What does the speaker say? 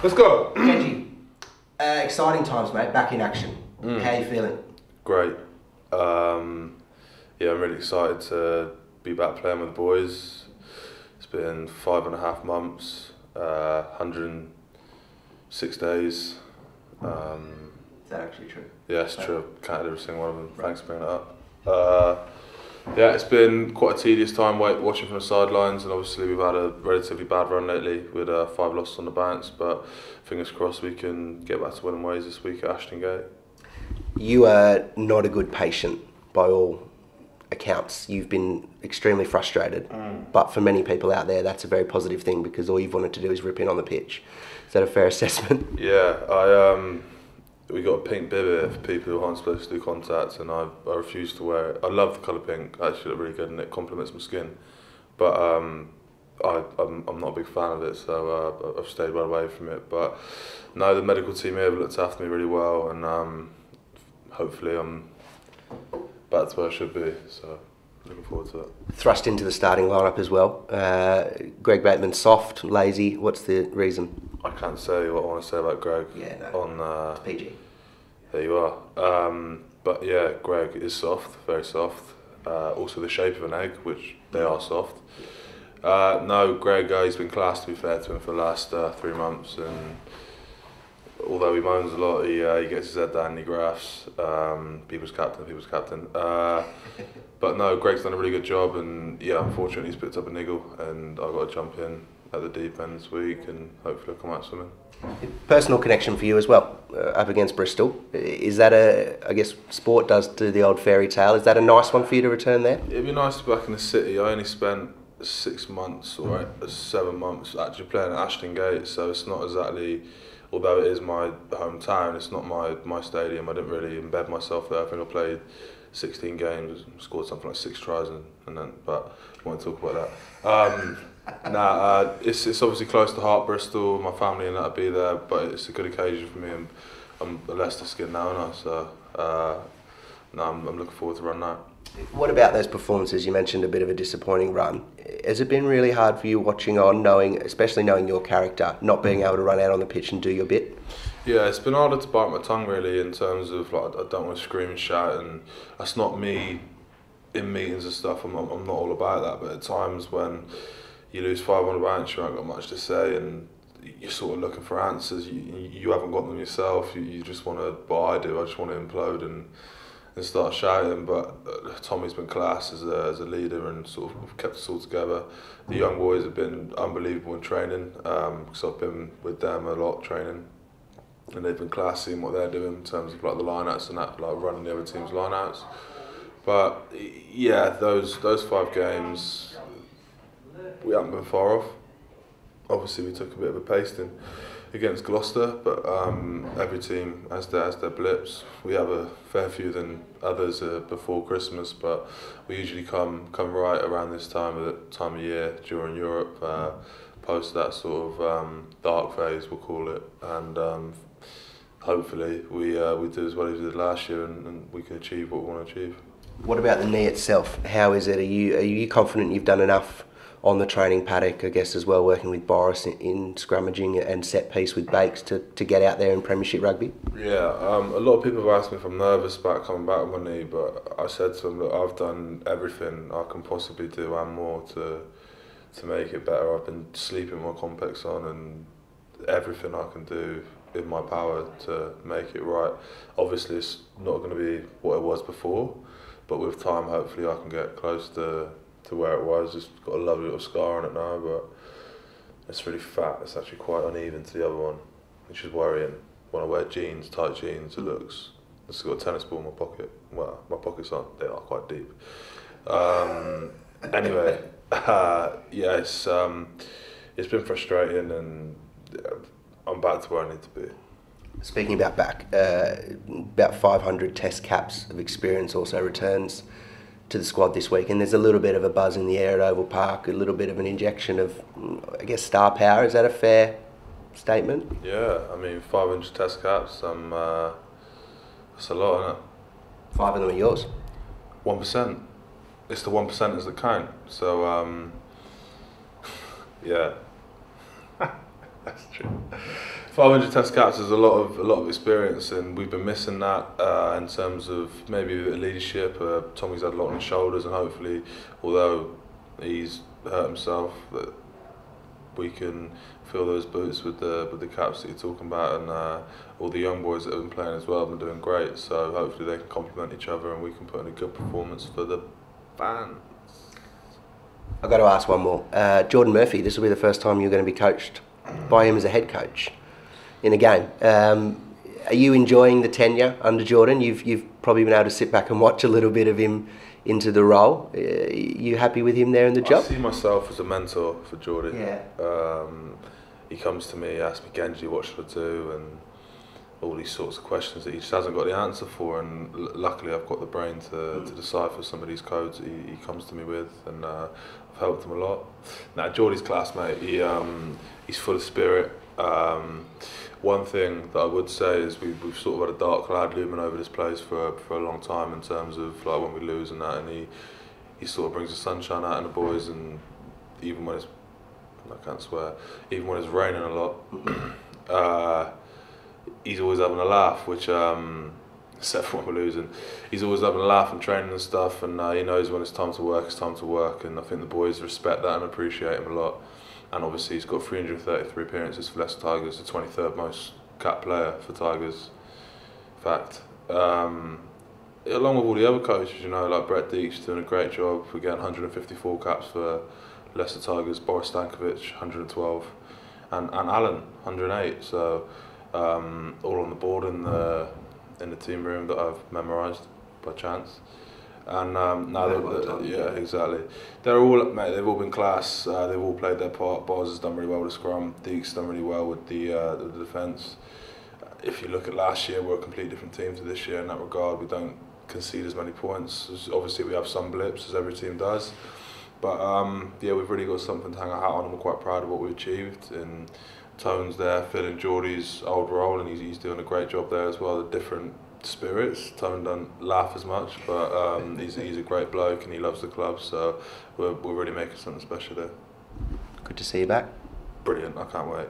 Let's go. Genge, exciting times, mate. Back in action. How are you feeling? Great. Yeah, I'm really excited to be back playing with the boys. It's been 5.5 months, 106 days. Is that actually true? Yeah, it's true. I've counted every single one of them. Thanks for bringing it up. Yeah, it's been quite a tedious time watching from the sidelines, and obviously we've had a relatively bad run lately with 5 losses on the bounce, but fingers crossed we can get back to winning ways this week at Ashton Gate. You are not a good patient by all accounts. You've been extremely frustrated, but for many people out there that's a very positive thing because all you've wanted to do is rip in on the pitch. Is that a fair assessment? Yeah, we got a pink bib here for people who aren't supposed to do contacts, and I refuse to wear it. I love the colour pink. I actually look really good and it complements my skin. But I'm not a big fan of it, so I've stayed well away from it. But no, the medical team here have looked after me really well, and hopefully I'm back to where I should be. So looking forward to it. Thrust into the starting lineup as well. Greg Brightman, soft, lazy. What's the reason? I can't say what I want to say about Greg. Yeah, no. On it's PG. There you are. But yeah, Greg is soft, very soft. Also the shape of an egg, which they are soft. No, Greg, he's been class, to be fair to him, for the last 3 months, and although he moans a lot, he gets his head down and he grafts. People's captain. But no, Greg's done a really good job, and yeah, unfortunately he's picked up a niggle, and I've got to jump in at the deep end this week, and hopefully I'll come out swimming. Personal connection for you as well, up against Bristol. Is that I guess sport does do the old fairy tale, is that a nice one for you to return there? It'd be nice to be back in the city. I only spent 6 months or 7 months actually playing at Ashton Gate, so it's not exactly, although it is my hometown, it's not my stadium. I didn't really embed myself there. I think I played 16 games, scored something like 6 tries, and then, but I won't talk about that. It's obviously close to heart, Bristol. My family and that'll be there, but it's a good occasion for me. I'm a Leicester skin now, aren't I? So I'm looking forward to run that. What about those performances? You mentioned a bit of a disappointing run. Has it been really hard for you watching on, especially knowing your character, not being able to run out on the pitch and do your bit? Yeah, it's been harder to bite my tongue really, in terms of like I don't want to scream and shout, and that's not me in meetings and stuff. I'm not all about that, but at times when you lose 5 on the bounce, you haven't got much to say, and you're sort of looking for answers. You haven't got them yourself. You just want to. What I do, I just want to implode and start shouting. But Tommy's been class as a leader and sort of kept us all together. The young boys have been unbelievable in training, because I've been with them a lot training, and they've been class seeing what they're doing in terms of like the line-outs and that, like running the other team's line-outs. But yeah, those 5 games, we haven't been far off. Obviously we took a bit of a pasting against Gloucester, but every team has their blips. We have a fair few than others before Christmas, but we usually come right around this time of year during Europe, post that sort of dark phase, we'll call it, and hopefully we do as well as we did last year, and we can achieve what we want to achieve. What about the knee itself? How is it? Are you confident you've done enough on the training paddock, I guess, as well, working with Boris in scrummaging and set piece with Bakes to get out there in Premiership rugby? Yeah, a lot of people have asked me if I'm nervous about coming back with my knee, but I said to them, look, I've done everything I can possibly do and more to make it better. I've been sleeping my complex on, and everything I can do in my power to make it right. Obviously it's not going to be what it was before, but with time hopefully I can get close to where it was. Just got a lovely little scar on it now, but it's really fat. It's actually quite uneven to the other one, which is worrying. When I wear jeans, tight jeans, it's got a tennis ball in my pocket. Well, my pockets they are quite deep. Anyway, yeah, it's been frustrating, and I'm back to where I need to be. Speaking about back, about 500 test caps of experience also returns to the squad this week, and there's a little bit of a buzz in the air at Oval Park, a little bit of an injection of, I guess, star power. Is that a fair statement? Yeah, I mean, 500 test caps, that's a lot, isn't it? 5 of them are yours? 1%. it's the 1%ers that count. So yeah, that's true. 500 Test caps is a lot of experience, and we've been missing that in terms of maybe leadership. Tommy's had a lot on his shoulders, and hopefully, although he's hurt himself, that we can fill those boots with the caps that you're talking about, and all the young boys that have been playing as well have been doing great. So hopefully they can complement each other, and we can put in a good performance for the fans. I've got to ask one more. Jordan Murphy, this will be the first time you're going to be coached by him as a head coach in a game. Are you enjoying the tenure under Jordan? You've probably been able to sit back and watch a little bit of him into the role. Are you happy with him there in the job? I see myself as a mentor for Jordan. Yeah. He comes to me, asks me, Genge, what should I do? And all these sorts of questions that he just hasn't got the answer for, and luckily I've got the brain to decipher some of these codes that he comes to me with, and I've helped him a lot. Now, Geordie's class, mate. He's full of spirit. One thing that I would say is we've sort of had a dark cloud looming over this place for a long time in terms of like when we lose and that, and he sort of brings the sunshine out in the boys, and even when it's, I can't swear, even when it's raining a lot, he's always having a laugh, which except for when we're losing, he's always having a laugh and training and stuff, and he knows when it's time to work, it's time to work, and I think the boys respect that and appreciate him a lot. And obviously he's got 333 appearances for Leicester Tigers, the 23rd most cap player for Tigers. Fact. Along with all the other coaches, you know, like Brett Deeks doing a great job. We're getting 154 caps for Leicester Tigers, Boris Stankovic 112, and Alan 108. So all on the board in the team room that I've memorised by chance. And yeah, exactly. They're all, mate. They've all been class. They've all played their part. Bars has done really well with the scrum. Deeks done really well with the defence. If you look at last year, we're a completely different team to this year in that regard. We don't concede as many points. Obviously, we have some blips, as every team does. But yeah, we've really got something to hang our hat on, and we're quite proud of what we achieved. And Tone's there filling Geordie's old role, and he's doing a great job there as well. The different spirits. Tone don't laugh as much, but he's a great bloke and he loves the club, so we're really making something special there. Good to see you back. Brilliant, I can't wait.